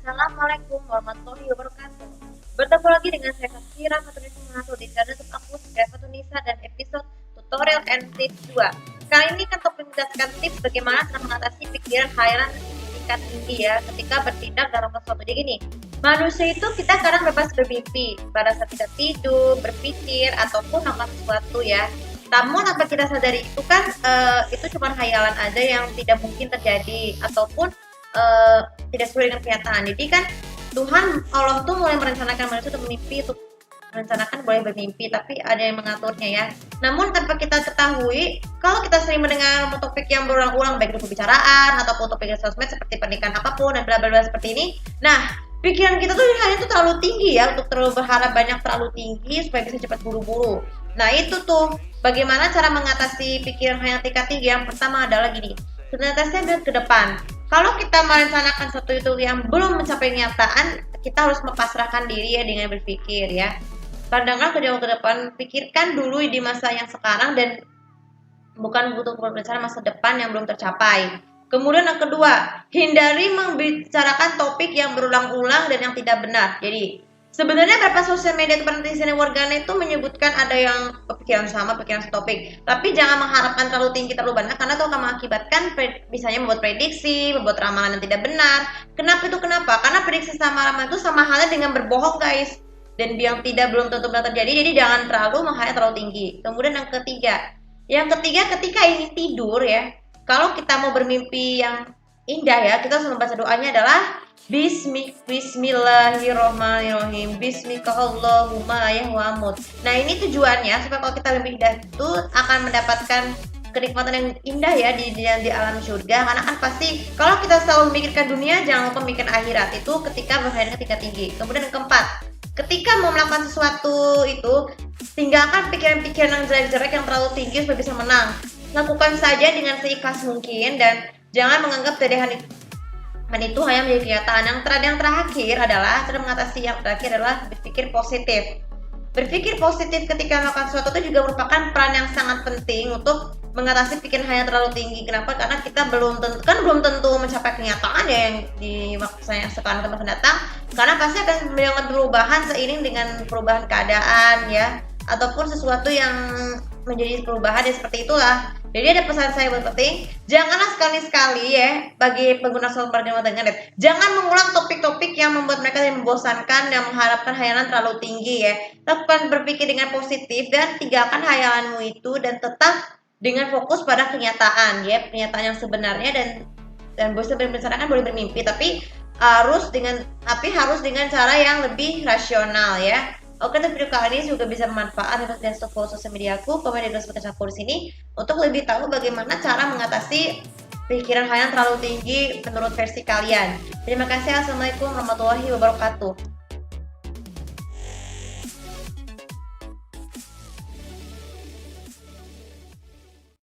Assalamualaikum warahmatullahi wabarakatuh. Bertemu lagi dengan saya Safira Fatunisa Mengatur di channel YouTube aku Safira Fatunisa dan episode tutorial and tips 2. Kali ini kan topik menjelaskan tips bagaimana cara mengatasi pikiran khayalan tingkat tinggi ya ketika bertindak dalam sesuatu. Jadi gini, manusia itu kita kadang bebas bermimpi pada saat kita tidur, berpikir ataupun melakukan sesuatu ya. Namun apa kita sadari itu kan itu cuma khayalan aja yang tidak mungkin terjadi ataupun tidak sesuai dengan kenyataan. Jadi kan Tuhan Allah tuh mulai merencanakan manusia untuk bermimpi, untuk merencanakan boleh bermimpi, tapi ada yang mengaturnya ya. Namun tanpa kita ketahui, kalau kita sering mendengar topik yang berulang-ulang baik itu pembicaraan ataupun topik sosmed seperti pernikahan apapun dan bla bla bla seperti ini. Nah, pikiran kita tuh hanya itu terlalu tinggi ya, untuk terlalu berharap banyak terlalu tinggi supaya bisa cepat buru-buru. Nah, itu tuh bagaimana cara mengatasi pikiran yang tingkat tinggi. Yang pertama adalah gini, sebenarnya ke depan. Kalau kita merencanakan sesuatu itu yang belum mencapai kenyataan, kita harus mempasrahkan diri ya dengan berpikir ya. Pandanglah ke jauh ke depan, pikirkan dulu di masa yang sekarang dan bukan butuh berbicara masa depan yang belum tercapai. Kemudian yang kedua, hindari membicarakan topik yang berulang-ulang dan yang tidak benar. Jadi sebenarnya beberapa sosial media atau netizen warganet itu menyebutkan ada yang pikiran sama, pikiran setopik. Tapi jangan mengharapkan terlalu tinggi, terlalu banyak, karena itu akan mengakibatkan misalnya membuat prediksi, membuat ramalan yang tidak benar. Kenapa itu? Kenapa? Karena prediksi sama ramalan itu sama halnya dengan berbohong guys. Dan yang tidak belum tentu benar terjadi, jadi jangan terlalu menghayal terlalu tinggi. Kemudian yang ketiga ketika ingin tidur ya, kalau kita mau bermimpi yang indah ya, kita harus membaca doanya adalah Bismillahirrohmanirrohim. Bismikallahumma yahwamut. Nah ini tujuannya supaya kalau kita lebih indah itu akan mendapatkan kenikmatan yang indah ya di alam surga. Karena kan pasti kalau kita selalu memikirkan dunia, jangan lupa memikirkan akhirat. Itu ketika berhadapan tingkat tinggi. Kemudian yang keempat, ketika mau melakukan sesuatu itu, tinggalkan pikiran-pikiran yang jelek-jelek yang terlalu tinggi supaya bisa menang. Lakukan saja dengan seikhlas mungkin dan jangan menganggap kejadian itu hanya menjadi kenyataan. Yang terakhir adalah cara mengatasi yang terakhir adalah berpikir positif. Berpikir positif ketika melakukan sesuatu itu juga merupakan peran yang sangat penting untuk mengatasi pikiran hanya terlalu tinggi. Kenapa? Karena kita belum tentu mencapai kenyataan ya yang di masa yang sekarang atau masa datang. Karena pasti akan mengalami perubahan seiring dengan perubahan keadaan ya, ataupun sesuatu yang menjadi perubahan ya, seperti itulah. Jadi ada pesan saya buat penting, janganlah sekali-sekali ya bagi pengguna sosial media internet, jangan mengulang topik-topik yang membuat mereka membosankan dan mengharapkan hayalan terlalu tinggi ya. Lakukan berpikir dengan positif dan tinggalkan hayalanmu itu dan tetap dengan fokus pada kenyataan ya, kenyataan yang sebenarnya dan bisa berencanakan boleh bermimpi, tapi harus dengan cara yang lebih rasional ya. Oke, video kali ini juga bisa bermanfaat dan follow sosial media aku, komen di deskripsi aku di sini untuk lebih tahu bagaimana cara mengatasi pikiran kalian terlalu tinggi menurut versi kalian. Terima kasih. Assalamualaikum warahmatullahi wabarakatuh.